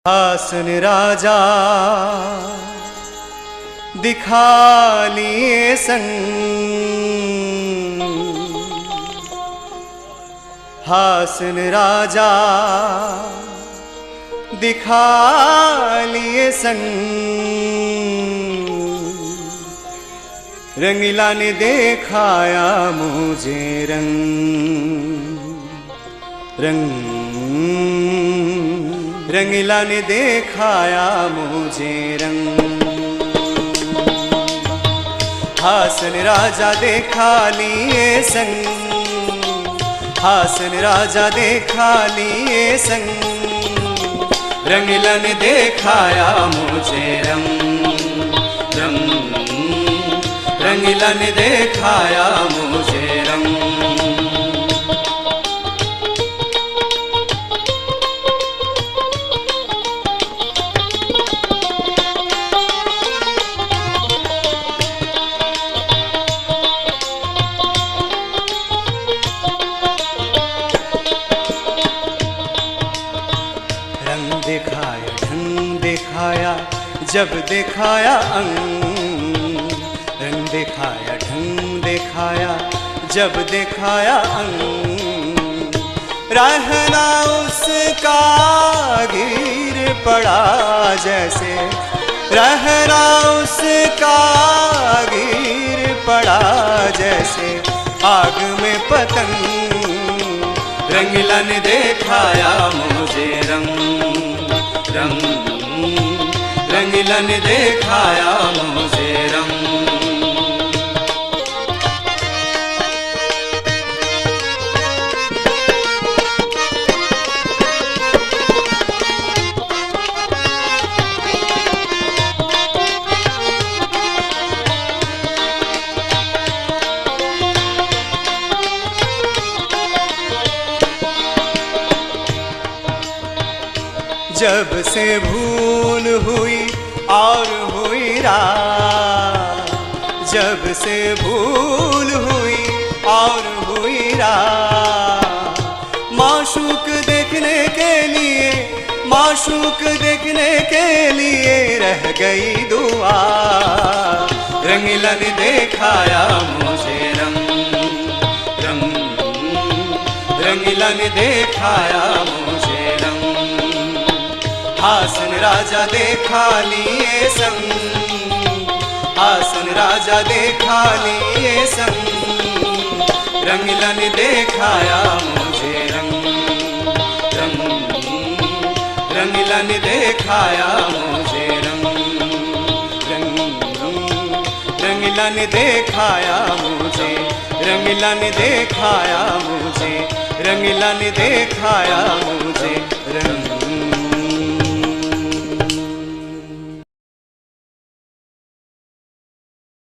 हासन राजा दिखा लिए संग, हासन राजा दिखा लिए संग। रंगीला ने देखाया मुझे रंगीला ने देखाया मुझे रंग। हासन राजा देखा लिए संग, हासन राजा देखा लिए संग। रंगीला ने देखाया मुझे रंगीला ने देखाया मुझे रंग। रंग दिखाया ढंग दिखाया जब दिखाया अंग। रंग दिखाया ढंग दिखाया जब दिखाया अंग। रहना उसका गिर पड़ा जैसे, रहना उसका गिर पड़ा जैसे आग में पतंग। रंगीला ने देखाया मुझे रंगीला ने देखाया मुझे रंग। जब से भूल हुई और हुई रात, जब से भूल हुई और हुई रात। माशूक देखने के लिए, माशूक देखने के लिए रह गई दुआ। रंगीला ने देखाया मुझे रंगीला ने देखाया मुझे रंग। हासन राजा देखा लिए संग, हासन राजा देखा लिए संग। रंगीला ने देखाया मुझे रंगीला ने देखाया मुझे रंगीला ने देखाया मुझे, रंगीला ने देखाया मुझे, रंगीला ने देखाया मुझे।